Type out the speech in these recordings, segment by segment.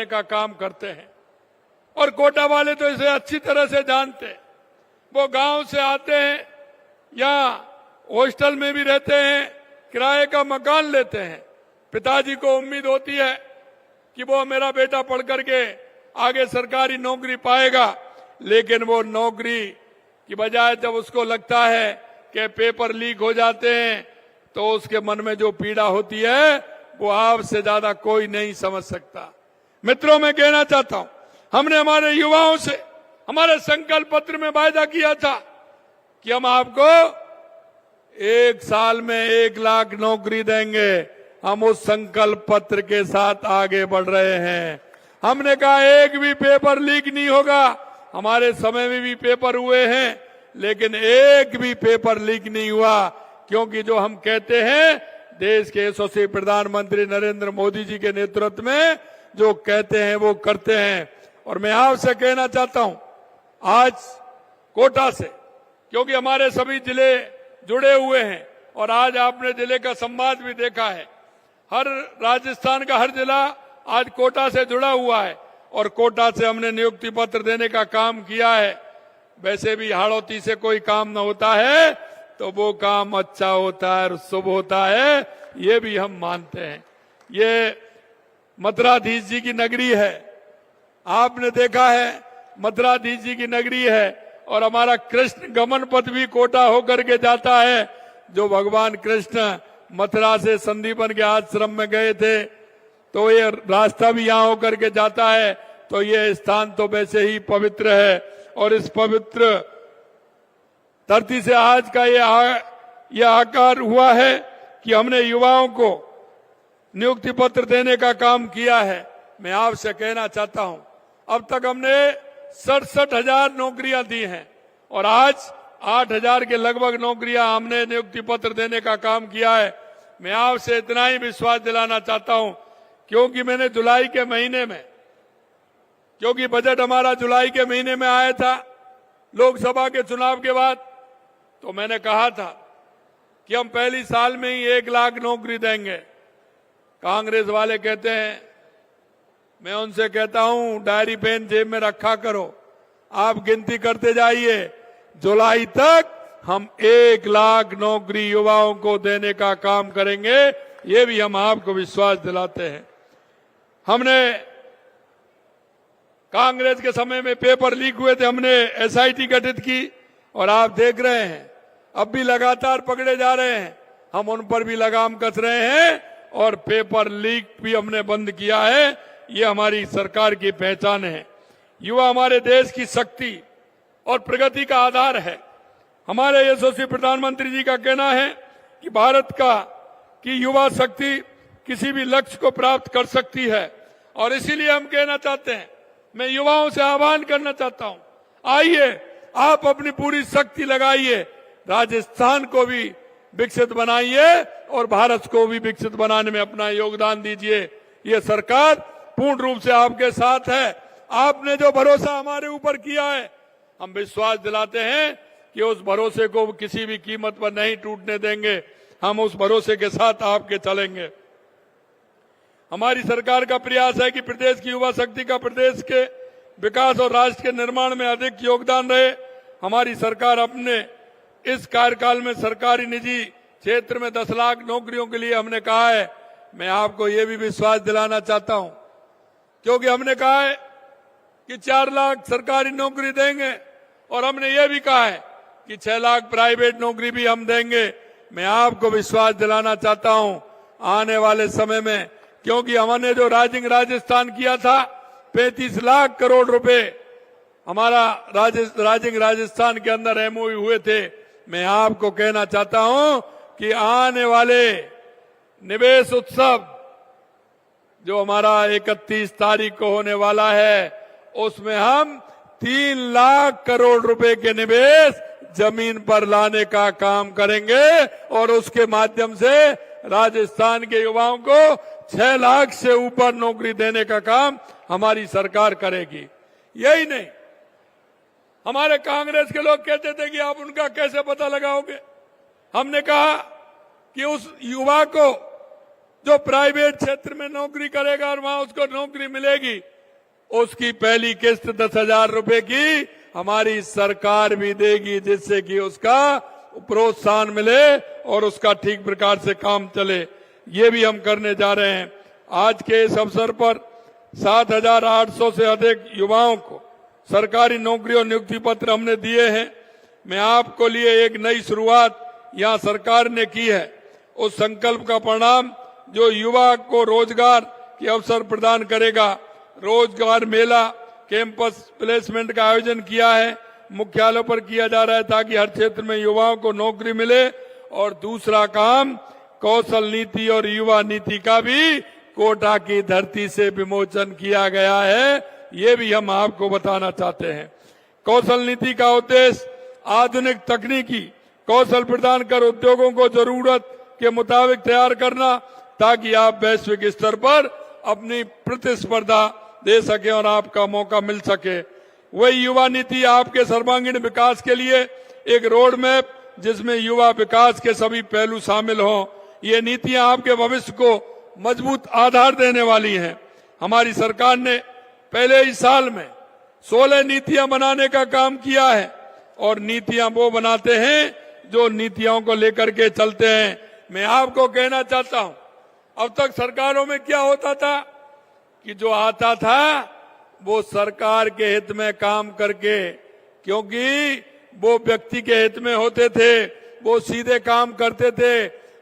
का काम करते हैं। और कोटा वाले तो इसे अच्छी तरह से जानते हैं। वो गांव से आते हैं या हॉस्टल में भी रहते हैं, किराए का मकान लेते हैं। पिताजी को उम्मीद होती है कि वो मेरा बेटा पढ़ करके आगे सरकारी नौकरी पाएगा, लेकिन वो नौकरी की बजाय जब उसको लगता है कि पेपर लीक हो जाते हैं तो उसके मन में जो पीड़ा होती है वो आपसे ज्यादा कोई नहीं समझ सकता। मित्रों, मैं कहना चाहता हूं, हमने हमारे युवाओं से हमारे संकल्प पत्र में वायदा किया था कि हम आपको 1 साल में 1 लाख नौकरी देंगे। हम उस संकल्प पत्र के साथ आगे बढ़ रहे हैं। हमने कहा एक भी पेपर लीक नहीं होगा। हमारे समय में भी पेपर हुए हैं, लेकिन एक भी पेपर लीक नहीं हुआ, क्योंकि जो हम कहते हैं देश के यशस्वी प्रधानमंत्री नरेंद्र मोदी जी के नेतृत्व में जो कहते हैं वो करते हैं। और मैं आपसे कहना चाहता हूं, आज कोटा से, क्योंकि हमारे सभी जिले जुड़े हुए हैं और आज आपने जिले का संवाद भी देखा है, हर राजस्थान का हर जिला आज कोटा से जुड़ा हुआ है और कोटा से हमने नियुक्ति पत्र देने का काम किया है। वैसे भी हाड़ौती से कोई काम न होता है तो वो काम अच्छा होता है और शुभ होता है, ये भी हम मानते हैं। ये मथुराधीश जी की नगरी है, आपने देखा है मथुराधीश जी की नगरी है। और हमारा कृष्ण गमन पथ भी कोटा होकर के जाता है। जो भगवान कृष्ण मथुरा से संदीपन के आश्रम में गए थे तो ये रास्ता भी यहाँ होकर के जाता है। तो ये स्थान तो वैसे ही पवित्र है और इस पवित्र धरती से आज का ये आकार हुआ है कि हमने युवाओं को नियुक्ति पत्र देने का काम किया है। मैं आपसे कहना चाहता हूं, अब तक हमने 67,000 नौकरियां दी हैं और आज 8,000 के लगभग नौकरियां हमने नियुक्ति पत्र देने का काम किया है। मैं आपसे इतना ही विश्वास दिलाना चाहता हूं, क्योंकि मैंने जुलाई के महीने में, क्योंकि बजट हमारा जुलाई के महीने में आया था लोकसभा के चुनाव के बाद, तो मैंने कहा था कि हम पहली साल में ही 1 लाख नौकरी देंगे। कांग्रेस वाले कहते हैं, मैं उनसे कहता हूं डायरी पेन जेब में रखा करो, आप गिनती करते जाइए, जुलाई तक हम 1 लाख नौकरी युवाओं को देने का काम करेंगे। ये भी हम आपको विश्वास दिलाते हैं। हमने कांग्रेस के समय में पेपर लीक हुए थे, हमने एसआईटी गठित की और आप देख रहे हैं अब भी लगातार पकड़े जा रहे हैं। हम उन पर भी लगाम कस रहे हैं और पेपर लीक भी हमने बंद किया है। ये हमारी सरकार की पहचान है। युवा हमारे देश की शक्ति और प्रगति का आधार है। हमारे यशस्वी प्रधानमंत्री जी का कहना है कि भारत की युवा शक्ति किसी भी लक्ष्य को प्राप्त कर सकती है और इसीलिए हम कहना चाहते हैं, मैं युवाओं से आह्वान करना चाहता हूं, आइए आप अपनी पूरी शक्ति लगाइए, राजस्थान को भी विकसित बनाइए और भारत को भी विकसित बनाने में अपना योगदान दीजिए। ये सरकार पूर्ण रूप से आपके साथ है। आपने जो भरोसा हमारे ऊपर किया है, हम विश्वास दिलाते हैं कि उस भरोसे को किसी भी कीमत पर नहीं टूटने देंगे। हम उस भरोसे के साथ आपके चलेंगे। हमारी सरकार का प्रयास है कि प्रदेश की युवा शक्ति का प्रदेश के विकास और राष्ट्र के निर्माण में अधिक योगदान रहे। हमारी सरकार अपने इस कार्यकाल में सरकारी निजी क्षेत्र में 10 लाख नौकरियों के लिए हमने कहा है। मैं आपको ये भी विश्वास दिलाना चाहता हूं, क्योंकि हमने कहा है कि 4 लाख सरकारी नौकरी देंगे और हमने ये भी कहा है कि 6 लाख प्राइवेट नौकरी भी हम देंगे। मैं आपको विश्वास दिलाना चाहता हूं, आने वाले समय में, क्योंकि हमने जो राजस्थान किया था 35 लाख करोड़ रुपए हमारा राजस्थान के अंदर एमओयू हुए थे। मैं आपको कहना चाहता हूं कि आने वाले निवेश उत्सव जो हमारा 31 तारीख को होने वाला है, उसमें हम 3 लाख करोड़ रुपए के निवेश जमीन पर लाने का काम करेंगे और उसके माध्यम से राजस्थान के युवाओं को 6 लाख से ऊपर नौकरी देने का काम हमारी सरकार करेगी। यही नहीं, हमारे कांग्रेस के लोग कहते थे कि आप उनका कैसे पता लगाओगे। हमने कहा कि उस युवा को जो प्राइवेट क्षेत्र में नौकरी करेगा और वहां उसको नौकरी मिलेगी, उसकी पहली किस्त 10,000 रुपए की हमारी सरकार भी देगी, जिससे कि उसका प्रोत्साहन मिले और उसका ठीक प्रकार से काम चले। ये भी हम करने जा रहे हैं। आज के इस अवसर पर 7,800 से अधिक युवाओं को सरकारी नौकरी और नियुक्ति पत्र हमने दिए हैं। मैं आपको लिए एक नई शुरुआत यहाँ सरकार ने की है। उस संकल्प का परिणाम जो युवा को रोजगार के अवसर प्रदान करेगा। रोजगार मेला, कैंपस प्लेसमेंट का आयोजन किया है, मुख्यालयों पर किया जा रहा है ताकि हर क्षेत्र में युवाओं को नौकरी मिले। और दूसरा काम, कौशल नीति और युवा नीति का भी कोटा की धरती से विमोचन किया गया है। ये भी हम आपको बताना चाहते हैं। कौशल नीति का उद्देश्य आधुनिक तकनीकी कौशल प्रदान कर उद्योगों को जरूरत के मुताबिक तैयार करना, ताकि आप वैश्विक स्तर पर अपनी प्रतिस्पर्धा दे सके और आपका मौका मिल सके। वही युवा नीति आपके सर्वांगीण विकास के लिए एक रोड मैप, जिसमें युवा विकास के सभी पहलू शामिल हों। ये नीतियां आपके भविष्य को मजबूत आधार देने वाली हैं। हमारी सरकार ने पहले ही साल में 16 नीतियां बनाने का काम किया है और नीतियां वो बनाते हैं जो नीतियों को लेकर के चलते हैं। मैं आपको कहना चाहता हूं, अब तक सरकारों में क्या होता था कि जो आता था वो सरकार के हित में काम करके, क्योंकि वो व्यक्ति के हित में होते थे, वो सीधे काम करते थे।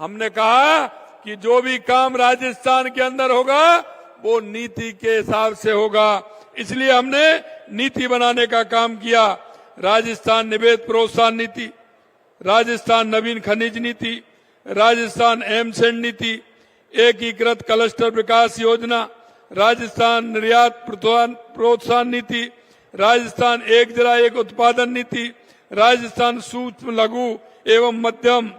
हमने कहा कि जो भी काम राजस्थान के अंदर होगा वो नीति के हिसाब से होगा, इसलिए हमने नीति बनाने का काम किया। राजस्थान निवेश प्रोत्साहन नीति, राजस्थान नवीन खनिज नीति, राजस्थान एमसेंड नीति, एकीकृत क्लस्टर विकास योजना, राजस्थान निर्यात प्रोत्साहन नीति, राजस्थान एक जिला एक उत्पादन नीति, राजस्थान सूक्ष्म लघु एवं मध्यम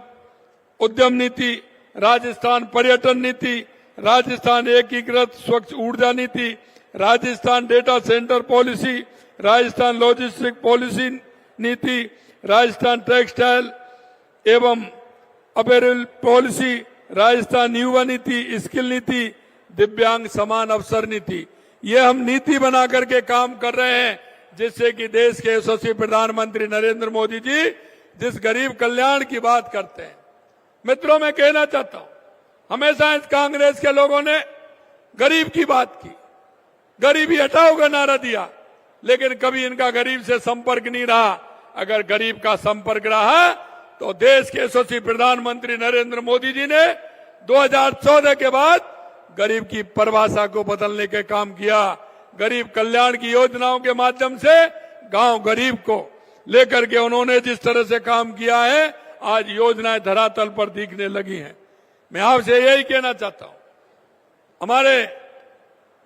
उद्यम नीति, राजस्थान पर्यटन नीति, राजस्थान एकीकृत स्वच्छ ऊर्जा नीति, Rajasthan data centre policy, Rajasthan logistic policy नीति, राजस्थान टेक्सटाइल एवं अपैरल पॉलिसी, राजस्थान युवा नीति, स्किल नीति, दिव्यांग समान अवसर नीति। ये हम नीति बना करके काम कर रहे हैं, जिससे कि देश के यशस्वी प्रधानमंत्री नरेंद्र मोदी जी जिस गरीब कल्याण की बात करते हैं। मित्रों, मैं कहना चाहता हूं, हमेशा इस कांग्रेस के लोगों ने गरीब की बात की, गरीबी हटाओ का नारा दिया, लेकिन कभी इनका गरीब से संपर्क नहीं रहा। अगर गरीब का संपर्क रहा तो देश के यशस्वी प्रधानमंत्री नरेंद्र मोदी जी ने 2014 के बाद गरीब की परिभाषा को बदलने के काम किया। गरीब कल्याण की योजनाओं के माध्यम से गांव गरीब को लेकर के उन्होंने जिस तरह से काम किया है, आज योजनाएं धरातल पर दिखने लगी हैं। मैं आपसे यही कहना चाहता हूं, हमारे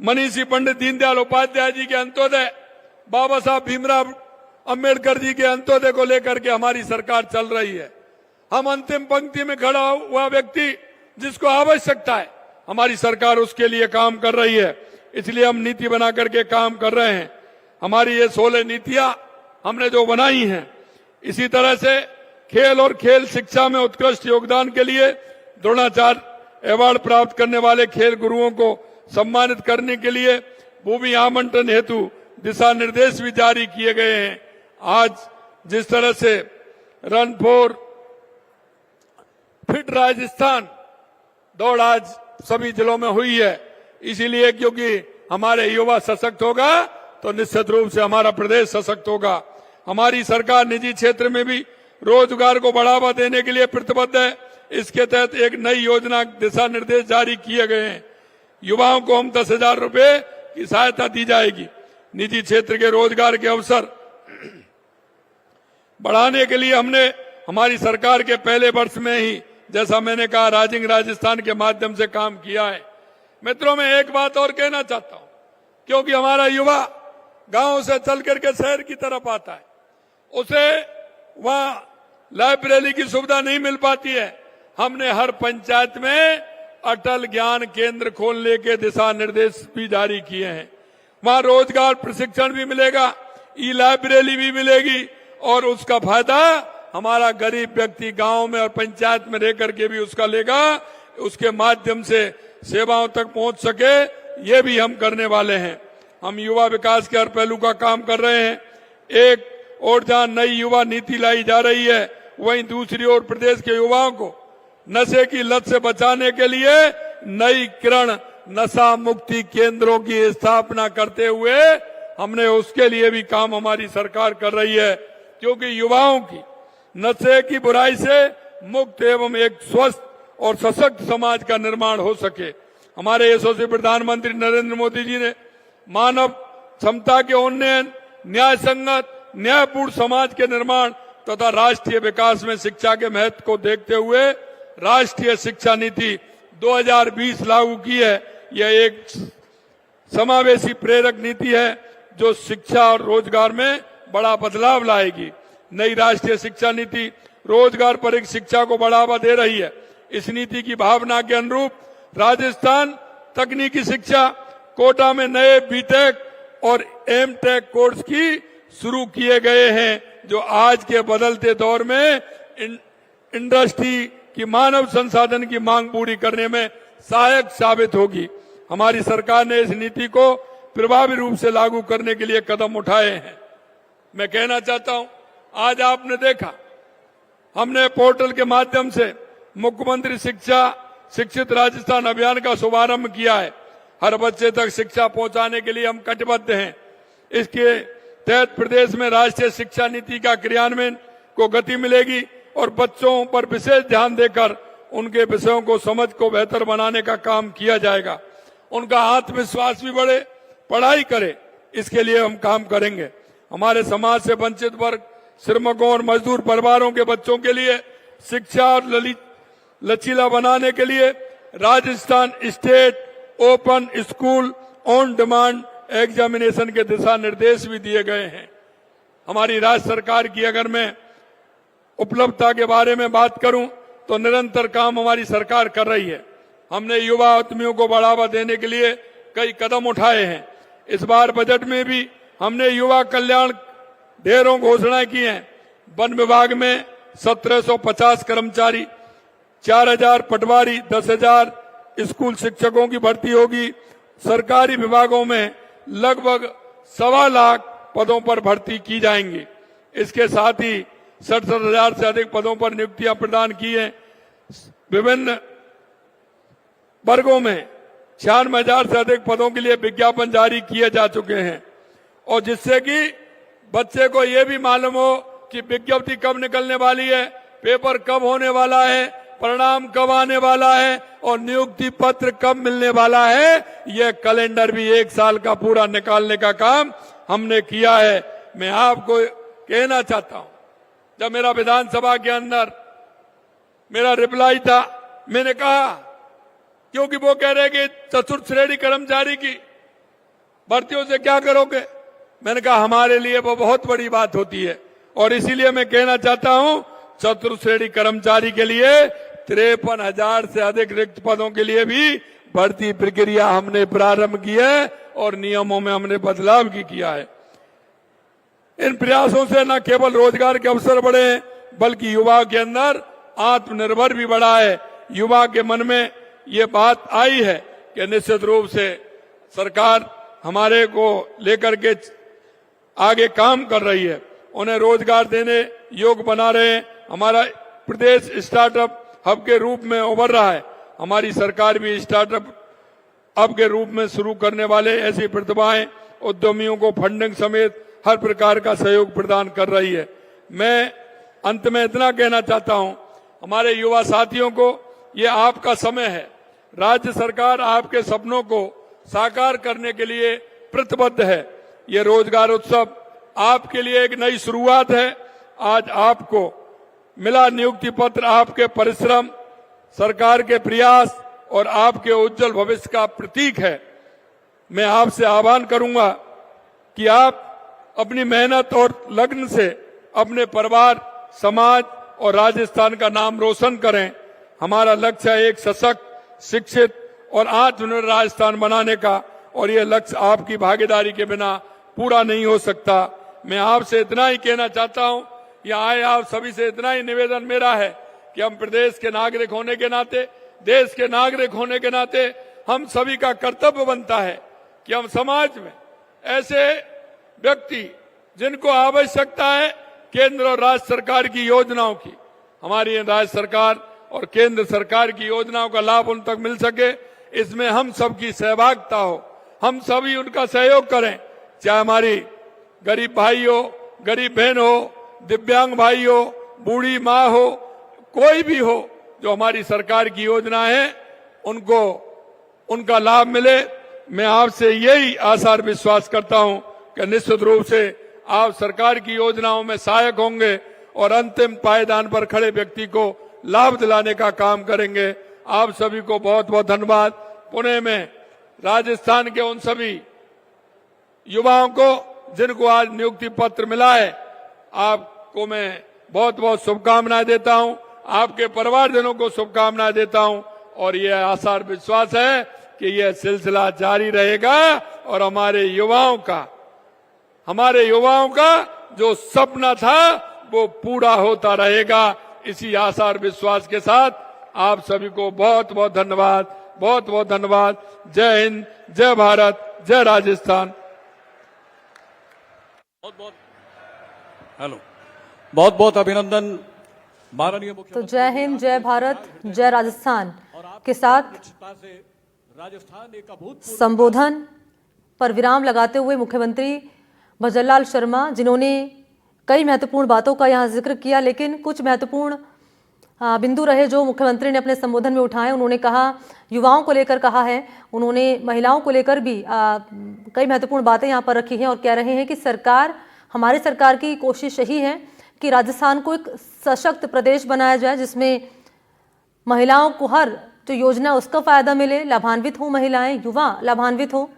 मनीषी पंडित दीनदयाल उपाध्याय जी के अंत्योदय, बाबा साहब भीमराव अंबेडकर जी के अंत्योदय को लेकर के हमारी सरकार चल रही है। हम अंतिम पंक्ति में खड़ा हुआ व्यक्ति जिसको आवश्यकता है, हमारी सरकार उसके लिए काम कर रही है। इसलिए हम नीति बना करके काम कर रहे हैं। हमारी ये 16 नीतियां हमने जो बनाई हैं, इसी तरह से खेल और खेल शिक्षा में उत्कृष्ट योगदान के लिए द्रोणाचार्य अवार्ड प्राप्त करने वाले खेल गुरुओं को सम्मानित करने के लिए भूमि आवंटन हेतु दिशा निर्देश भी जारी किए गए हैं। आज जिस तरह से रन फॉर फिट राजस्थान दौड़ आज सभी जिलों में हुई है, इसीलिए क्योंकि हमारे युवा सशक्त होगा तो निश्चित रूप से हमारा प्रदेश सशक्त होगा। हमारी सरकार निजी क्षेत्र में भी रोजगार को बढ़ावा देने के लिए प्रतिबद्ध है। इसके तहत एक नई योजना दिशा निर्देश जारी किए गए हैं। युवाओं को हम 10,000 रुपए की सहायता दी जाएगी। निजी क्षेत्र के रोजगार के अवसर बढ़ाने के लिए हमने हमारी सरकार के पहले वर्ष में ही, जैसा मैंने कहा, राइजिंग राजस्थान के माध्यम से काम किया है। मित्रों, मैं एक बात और कहना चाहता हूं, क्योंकि हमारा युवा गांव से चल करके शहर की तरफ आता है, उसे वहां लाइब्रेरी की सुविधा नहीं मिल पाती है। हमने हर पंचायत में अटल ज्ञान केंद्र खोलने के दिशा निर्देश भी जारी किए हैं। वहां रोजगार प्रशिक्षण भी मिलेगा, ई लाइब्रेरी भी मिलेगी और उसका फायदा हमारा गरीब व्यक्ति गांव में और पंचायत में रह करके भी उसका लेगा। उसके माध्यम से सेवाओं तक पहुंच सके, ये भी हम करने वाले हैं। हम युवा विकास के हर पहलू का काम कर रहे हैं। एक और जहां नई युवा नीति लाई जा रही है, वहीं दूसरी ओर प्रदेश के युवाओं को नशे की लत से बचाने के लिए नई किरण नशा मुक्ति केंद्रों की स्थापना करते हुए हमने उसके लिए भी काम हमारी सरकार कर रही है, क्योंकि युवाओं की नशे की बुराई से मुक्त एवं एक स्वस्थ और सशक्त समाज का निर्माण हो सके। हमारे यशस्वी प्रधानमंत्री नरेंद्र मोदी जी ने मानव क्षमता के उन्नयन, न्याय संगत, न्यायपूर्ण समाज के निर्माण तथा राष्ट्रीय विकास में शिक्षा के महत्व को देखते हुए राष्ट्रीय शिक्षा नीति 2020 लागू की है। यह एक समावेशी प्रेरक नीति है जो शिक्षा और रोजगार में बड़ा बदलाव लाएगी। नई राष्ट्रीय शिक्षा नीति रोजगार पर एक शिक्षा को बढ़ावा दे रही है। इस नीति की भावना के अनुरूप राजस्थान तकनीकी शिक्षा कोटा में नए बीटेक और एमटेक कोर्स की शुरू किए गए हैं, जो आज के बदलते दौर में इंडस्ट्री की मानव संसाधन की मांग पूरी करने में सहायक साबित होगी। हमारी सरकार ने इस नीति को प्रभावी रूप से लागू करने के लिए कदम उठाए हैं। मैं कहना चाहता हूं, आज आपने देखा हमने पोर्टल के माध्यम से मुख्यमंत्री शिक्षित राजस्थान अभियान का शुभारंभ किया है। हर बच्चे तक शिक्षा पहुंचाने के लिए हम कटिबद्ध हैं। इसके तहत प्रदेश में राष्ट्रीय शिक्षा नीति का क्रियान्वयन को गति मिलेगी और बच्चों पर विशेष ध्यान देकर उनके विषयों को समझ को बेहतर बनाने का काम किया जाएगा। उनका आत्मविश्वास भी बढ़े, पढ़ाई करे, इसके लिए हम काम करेंगे। हमारे समाज से वंचित वर्ग, श्रमिकों और मजदूर परिवारों के बच्चों के लिए शिक्षा और लचीला बनाने के लिए Rajasthan state open school on demand examination के दिशा निर्देश भी दिए गए हैं। हमारी राज्य सरकार की अगर मैं उपलब्धता के बारे में बात करूं तो निरंतर काम हमारी सरकार कर रही है। हमने युवा उद्यमियों को बढ़ावा देने के लिए कई कदम उठाए हैं। इस बार बजट में भी हमने युवा कल्याण ढेरों घोषणाएं की हैं। वन विभाग में 1750 कर्मचारी, 4000 पटवारी, 10,000 स्कूल शिक्षकों की भर्ती होगी। सरकारी विभागों में लगभग 1.25 लाख पदों पर भर्ती की जाएंगी। इसके साथ ही 67,000 से अधिक पदों पर नियुक्तियां प्रदान की हैं। विभिन्न वर्गों में 96,000 से अधिक पदों के लिए विज्ञापन जारी किए जा चुके हैं, और जिससे कि बच्चे को ये भी मालूम हो कि विज्ञप्ति कब निकलने वाली है, पेपर कब होने वाला है, परिणाम कब आने वाला है और नियुक्ति पत्र कब मिलने वाला है। यह कैलेंडर भी 1 साल का पूरा निकालने का काम हमने किया है। मैं आपको कहना चाहता हूं, जब मेरा विधानसभा के अंदर मेरा रिप्लाई था, मैंने कहा, क्योंकि वो कह रहे कि चतुर्थ श्रेणी कर्मचारी की भर्तियों से क्या करोगे। मैंने कहा हमारे लिए वो बहुत बड़ी बात होती है, और इसीलिए मैं कहना चाहता हूं चतुर्थ श्रेणी कर्मचारी के लिए 53,000 से अधिक रिक्त पदों के लिए भी भर्ती प्रक्रिया हमने प्रारंभ की है और नियमों में हमने बदलाव भी किया है। इन प्रयासों से न केवल रोजगार के अवसर बढ़े हैं, बल्कि युवा के अंदर आत्मनिर्भर भी बढ़ा है। युवा के मन में ये बात आई है कि निश्चित रूप से सरकार हमारे को लेकर के आगे काम कर रही है, उन्हें रोजगार देने योग्य बना रहे हैं। हमारा प्रदेश स्टार्टअप हब के रूप में उभर रहा है। हमारी सरकार भी स्टार्टअप हब के रूप में शुरू करने वाले ऐसी प्रतिभाएं उद्यमियों को फंडिंग समेत हर प्रकार का सहयोग प्रदान कर रही है। मैं अंत में इतना कहना चाहता हूं, हमारे युवा साथियों को, ये आपका समय है। राज्य सरकार आपके सपनों को साकार करने के लिए प्रतिबद्ध है। ये रोजगार उत्सव आपके लिए एक नई शुरुआत है। आज आपको मिला नियुक्ति पत्र आपके परिश्रम, सरकार के प्रयास और आपके उज्जवल भविष्य का प्रतीक है। मैं आपसे आह्वान करूंगा कि आप अपनी मेहनत और लगन से अपने परिवार, समाज और राजस्थान का नाम रोशन करें। हमारा लक्ष्य है एक सशक्त, शिक्षित और आत्मनिर्भर राजस्थान बनाने का, और यह लक्ष्य आपकी भागीदारी के बिना पूरा नहीं हो सकता। मैं आपसे इतना ही कहना चाहता हूं, यहाँ आए आप सभी से इतना ही निवेदन मेरा है कि हम प्रदेश के नागरिक होने के नाते, देश के नागरिक होने के नाते हम सभी का कर्तव्य बनता है कि हम समाज में ऐसे व्यक्ति जिनको आवश्यकता है केंद्र और राज्य सरकार की योजनाओं की, हमारी राज्य सरकार और केंद्र सरकार की योजनाओं का लाभ उन तक मिल सके, इसमें हम सबकी सहभागिता हो, हम सभी उनका सहयोग करें। चाहे हमारी गरीब भाई हो, गरीब बहन हो, दिव्यांग भाई हो, बूढ़ी माँ हो, कोई भी हो, जो हमारी सरकार की योजना है उनको उनका लाभ मिले। मैं आपसे यही आशा और विश्वास करता हूं कि निश्चित रूप से आप सरकार की योजनाओं में सहायक होंगे और अंतिम पायदान पर खड़े व्यक्ति को लाभ दिलाने का काम करेंगे। आप सभी को बहुत बहुत धन्यवाद। पुणे में राजस्थान के उन सभी युवाओं को जिनको आज नियुक्ति पत्र मिला है, आपको मैं बहुत बहुत शुभकामनाएं देता हूं, आपके परिवारजनों को शुभकामनाएं देता हूं और यह आशा और विश्वास है कि यह सिलसिला जारी रहेगा और हमारे युवाओं का जो सपना था वो पूरा होता रहेगा। इसी आशा और विश्वास के साथ आप सभी को बहुत बहुत धन्यवाद, बहुत बहुत धन्यवाद। जय हिंद, जय भारत, जय राजस्थान। बहुत बहुत अभिनंदन माननीय मुख्यमंत्री। तो जय हिंद, जय भारत, जय राजस्थान के साथ राजस्थान एक अभूतपूर्व संबोधन पर विराम लगाते हुए मुख्यमंत्री भजनलाल शर्मा, जिन्होंने कई महत्वपूर्ण बातों का यहाँ जिक्र किया, लेकिन कुछ महत्वपूर्ण बिंदु रहे जो मुख्यमंत्री ने अपने संबोधन में उठाए। उन्होंने कहा, युवाओं को लेकर कहा है, उन्होंने महिलाओं को लेकर भी कई महत्वपूर्ण बातें यहाँ पर रखी हैं और कह रहे हैं कि हमारी सरकार की कोशिश यही है कि राजस्थान को एक सशक्त प्रदेश बनाया जाए, जिसमें महिलाओं को हर जो योजना उसका फायदा मिले, लाभान्वित हो, महिलाएं युवा लाभान्वित हो।